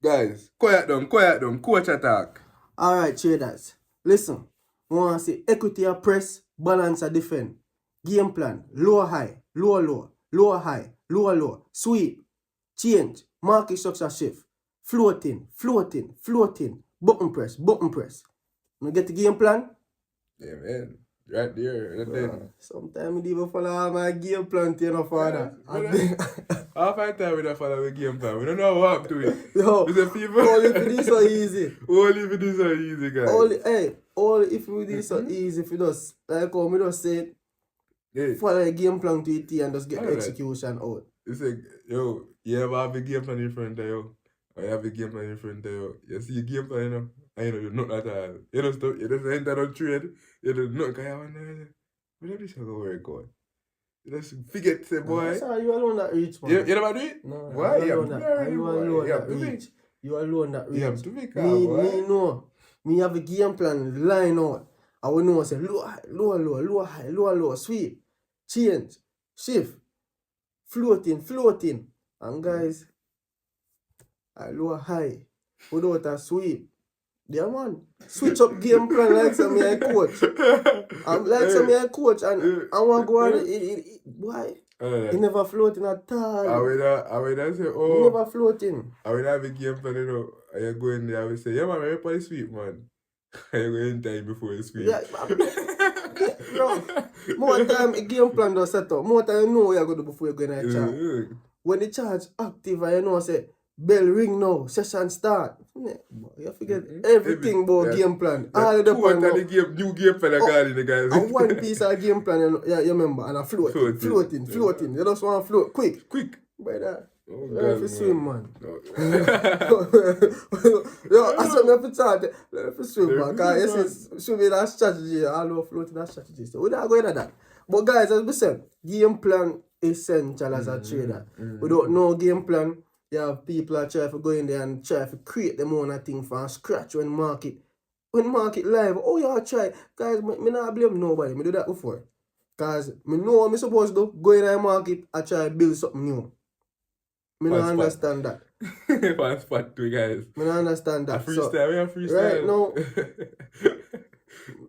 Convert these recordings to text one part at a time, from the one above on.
Guys, quiet down. Coach attack. Alright, traders. Listen. We want to see equity or press, balance or defend. Game plan. Lower high, lower low, lower high, lower low. Sweep. Change. Market structure shift. Floating. Button press. You get the game plan? Yeah, man. Right there. Sometimes you even follow my game plan to your father. Half the time we don't follow the game plan. We don't know what happened to it. Yo, We say people. only if it is so easy. Only if it is so easy, guys. Only if it is so easy. If you just, like how me just say, follow the game plan to it and just get the execution out. You say, yo, you ever have a game plan in front of you? Or you have a game plan in front of you? You see a game plan, you know? And you know, you're not at all. You just enter on trade. You don't know, because you want to, but this is going to work out. You just forget, say, boy. Sorry, you alone that reach, man. You never do it? No, why? You alone that reach. You have to be calm, me know. Me have a game plan line out. I will know, say, low, high, low, sweep, change, shift, floating. And guys, I low high, without a sweep. Yeah, man. Switch up game plan like some me I coach. I'm like some me I coach and I want to go on why? He never floating at all. I will say, oh. He never floating. I will have a game plan, you know. And you go in there, I will say, yeah, man, I'm going to sweep, man. And you go in time before you sweep. Yeah, no. More time a game plan does set up. More time you know what you're going to do before you go in a charge. When the charge active and you know, say, bell ring now, session start. You forget everything about game plan. All the point of the game, new game plan in the guys. And one piece of game plan, you remember, and a floating. You just want to float quick. Brother. Let me swim, man. Yo, I said, let me start. Let me swim, man. Because it should be that strategy. All over floating that strategy. So we're not going to that. But guys, as we said, game plan is essential as a trader. Without no game plan, you have people that try to go in there and try to create them own thing from scratch when market live. Oh, you try. Guys, me not blame nobody. Me do that before. Because me know what I'm supposed to do. Go in the market and try to build something new. Me don't understand that. One spot too, guys. Me don't understand that. We are freestyle. Right now,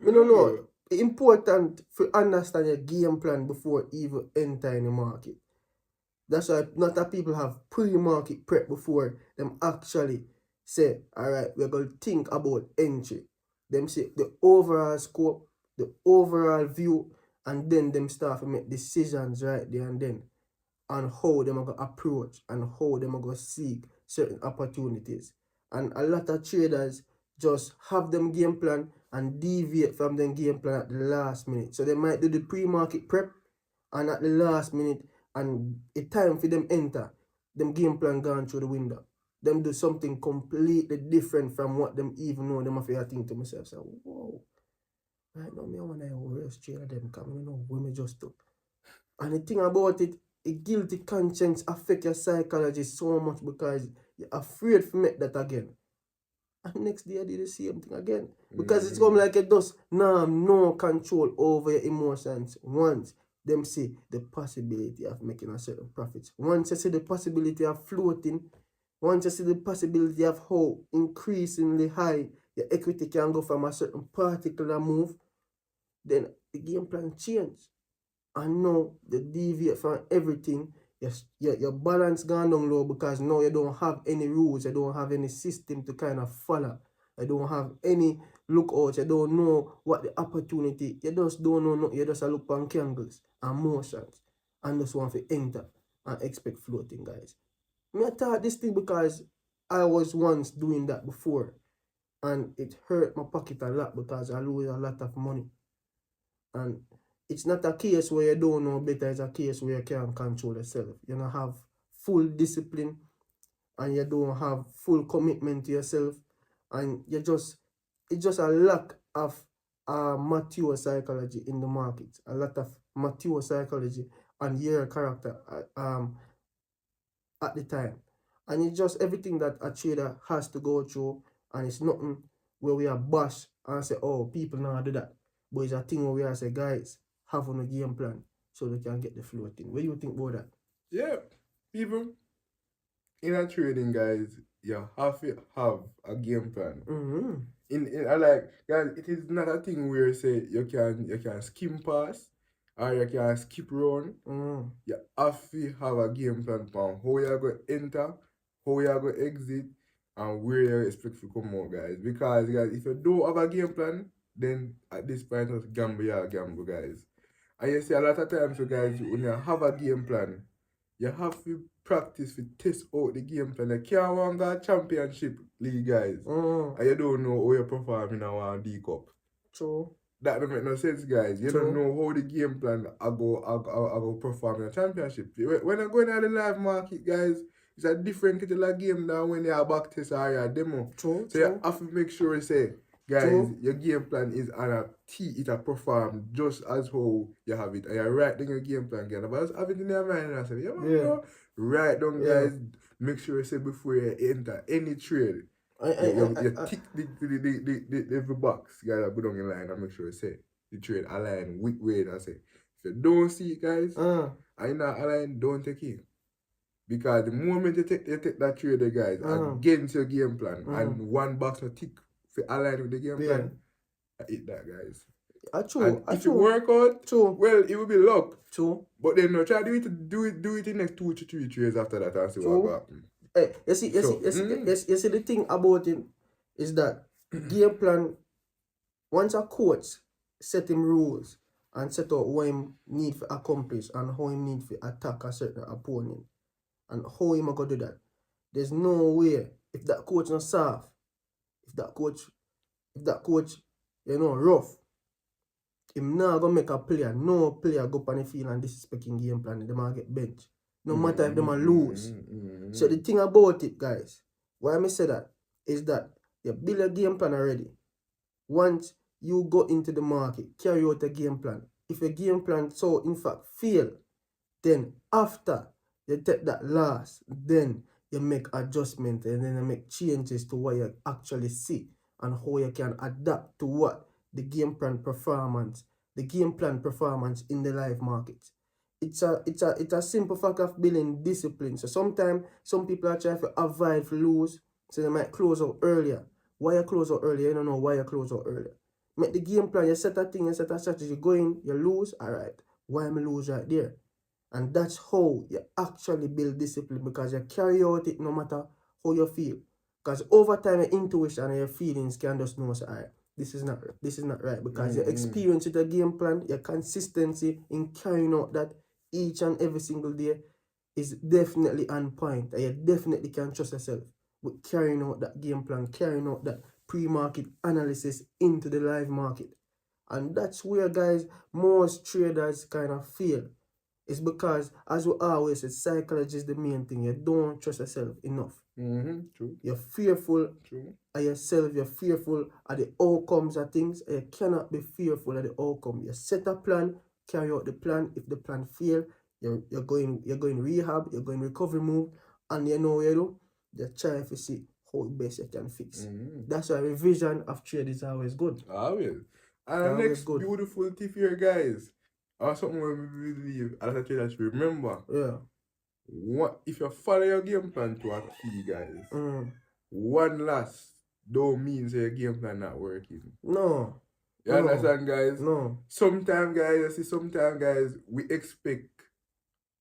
me don't know. It's important to understand your game plan before even entering the market. That's why not that people have pre-market prep before them actually say, alright, we're going to think about entry. Them say the overall scope, the overall view, and then them start to make decisions right there and then on how them are going to approach and how them are going to seek certain opportunities. And a lot of traders just have them game plan and deviate from them game plan at the last minute. So they might do the pre-market prep and at the last minute, and it's time for them enter, them game plan gone through the window. Them do something completely different from what them even know. Them have to think to myself, say, whoa, right now, me want to worse trader them coming, you know, what me just took. And the thing about it, a guilty conscience affect your psychology so much because you're afraid to make that again. And next day I did the same thing again. Because it's come like it does. Now no control over your emotions. Once them see the possibility of making a certain profits. Once you see the possibility of floating, once you see the possibility of how increasingly high your equity can go from a certain particular move, then the game plan change. And now the deviate from everything, your balance gone down low because now you don't have any rules, you don't have any system to kind of follow. You don't have any lookouts, you don't know what the opportunity, you just don't know nothing, you just look on candles and motions and just want to enter and expect floating, guys. I thought this thing because I was once doing that before and it hurt my pocket a lot because I lose a lot of money. And it's not a case where you don't know better, it's a case where you can't control yourself. You don't have full discipline and you don't have full commitment to yourself, and it's just a lack of mature psychology in the market, a lot of mature psychology and your character at the time. And it's just everything that a trader has to go through, and it's nothing where we are bash and say, oh, people now do that. But it's a thing where we are say, guys, have on a game plan so they can get the floating. What do you think about that? Yeah, people in a trading, guys, you have to have a game plan. Mm-hmm. I like, guys, it is not a thing where say you can skim pass or you can skip run. Mm-hmm. You have to have a game plan for how you going to enter, how you going to exit, and where you expect to come out, guys. Because, guys, if you don't have a game plan, then at this point, just gamble, you gamble, guys. And you see, a lot of times, so guys, when you have a game plan, you have to practice to test out the game plan. You can't want to go championship league, guys. Mm-hmm. And you don't know how you perform in a D Cup. True. That don't make no sense, guys. You True. don't know how the game plan I go perform in a championship. When you go into the live market, guys, it's a different kind of game than when you are back test or you are demo. True. So you have to make sure you say, guys, True. your game plan is on a it a perform just as how you have it. And you write down your game plan, guys. But just have it in your mind and I say, yeah, man, Yeah. bro, write down, Yeah. guys. Make sure you say before you enter any trade. You tick the every box, you gotta go down in line and make sure you say the trade align with way and say. If you don't see it, guys, and you're not aligned, don't take it. Because the moment you take that trade, guys, against your game plan, and one box no tick for align with the game plan, I hit that, guys. True. And if it work out, True. well, it will be luck. True. But then no, try do it in next 2 to 3 trades after that and see what happens. Hey, you see the thing about him is that game plan, once a coach set him rules and set out what him need to accomplish and how him need to attack a certain opponent and how him go do that, there's no way if that coach not soft, if that coach rough, him not gonna make a player, no player go on the field and disrespecting game plan, they might get bench. No matter if they might lose. So the thing about it, guys, why I say that is that you build a game plan already. Once you go into the market, carry out a game plan. If a game plan so in fact fail, then after you take that loss, then you make adjustment and then you make changes to what you actually see and how you can adapt to what the game plan performance in the live market. It's a simple fact of building discipline. So sometimes some people are trying to avoid lose, so they might close out earlier. Why you close out earlier? You don't know why you close out earlier. Make the game plan, you set a thing, you set a strategy, go in, you lose, alright. Why am I lose right there? And that's how you actually build discipline, because you carry out it no matter how you feel. Because over time your intuition and your feelings can just know, say, alright, this is not right. Because your experience with the game plan, your consistency in carrying out that each and every single day is definitely on point, and you definitely can trust yourself with carrying out that game plan, carrying out that pre-market analysis into the live market. And that's where, guys, most traders kind of fail. It's because, as we always say, psychology is the main thing. You don't trust yourself enough. True. You're fearful True. of yourself. You're fearful of the outcomes of things. And you cannot be fearful of the outcome. You set a plan, carry out the plan. If the plan fail, you're going rehab, you're going recovery move, and you know what you do? You try to see how best you can fix. That's why revision of trade is always good. Always. And the next beautiful tip here, guys, or something we believe a lot of traders should remember. Yeah. If you follow your game plan to a T, guys, one loss don't mean your game plan not working. No. You understand, guys? No. Sometimes, guys, we expect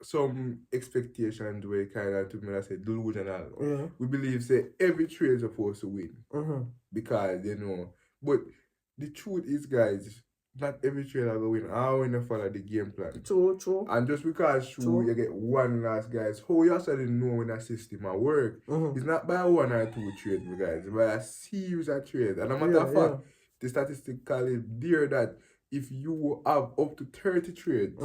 some expectations where kind of, to me, I say, delusional. Yeah. We believe, say, every trade is supposed to win. Because, but the truth is, guys, not every trader go win. I want to follow the game plan. True. And just because you get one loss, guys, how you actually know when that system will work? It's not by 1 or 2 trades, guys. It's by a series of trades. And a matter of fact, the statistically there that if you have up to 30 trades,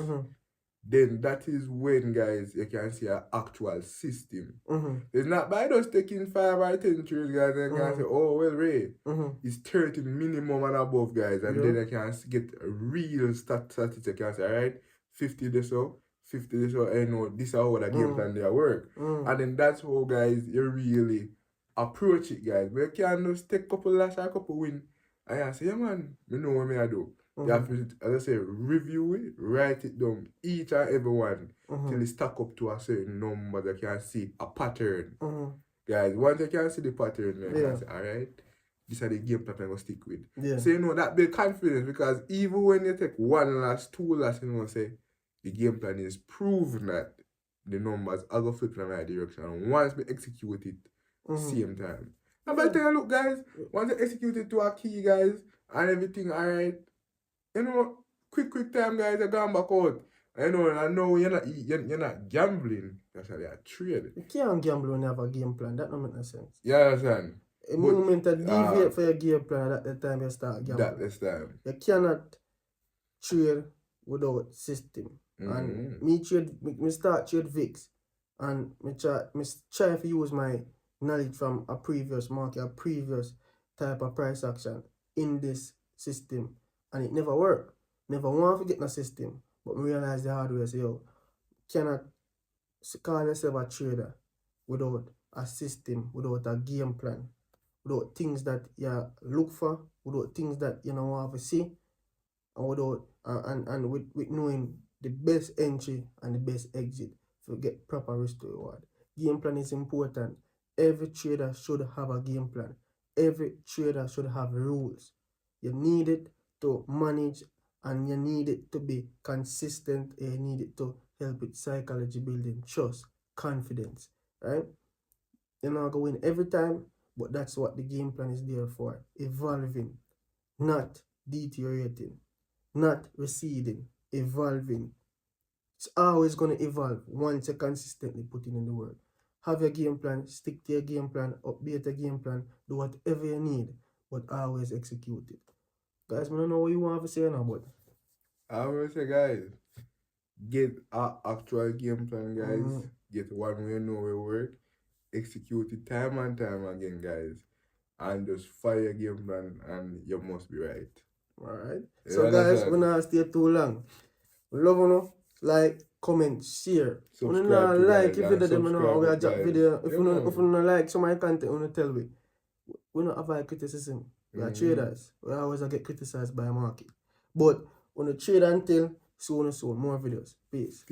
then that is when, guys, you can see an actual system. It's not by just taking 5 or 10 trades, guys, and you can say, oh, well, Ray, it's 30 minimum and above, guys, and then you can get a real statistics. You can say, all right, 50 this so, I know this is how the game plan there work. And then that's how, guys, you really approach it, guys. But you can't just take a couple last or a couple win, and you say, yeah, man, I know what I do. You have to, as I say, review it, write it down, each and every one, till it stack up to a certain number that you can see a pattern. Guys, once you can see the pattern, you Yeah. can say, alright, this is the game plan I'm going to stick with. Yeah. So, you know, that build confidence because even when you take one loss, two loss, you know, say, the game plan is proven that the numbers are going to flip in the right direction. And once we execute it, same time. And by the time, look, guys, once you execute it to a key, guys, and everything, alright, you know, quick time, guys, you're going back out. You know, and I know you're not gambling. That's how they are trade. You can't gamble when you have a game plan. That don't make no sense. You understand? The moment you deviate for your game plan, at the time you start gambling. That's time. You cannot trade without system. And me start trade VIX, and me try to use my knowledge from a previous market, a previous type of price action in this system, and it never worked. Never want to get in a system, but me realize the hard way. Say, yo, cannot call yourself a trader without a system, without a game plan, without things that you look for, without things that you don't want to see, and without and with knowing the best entry and the best exit to get proper risk to reward. Game plan is important. Every trader should have a game plan. Every trader should have rules. You need it to manage, and you need it to be consistent, and you need it to help with psychology building, trust, confidence, right? You're not going to win every time, but that's what the game plan is there for. Evolving, not deteriorating, not receding, evolving. It's always going to evolve once you consistently put it in the work. Have your game plan, stick to your game plan, update your game plan, do whatever you need, but always execute it. Guys, I don't know what you want to say now, but I want to say, guys, get an actual game plan, guys. Get one way you know will work. Execute it time and time again, guys. And just fire your game plan, and you must be right. Alright. So, guys, we're not stay too long. We love you. Like, comment, share. If you not like if you do them, we are drop video. If you not like some of my content, you tell me. We don't avoid criticism. We are traders. We always get criticized by a market. But when you trade until soon, more videos. Peace.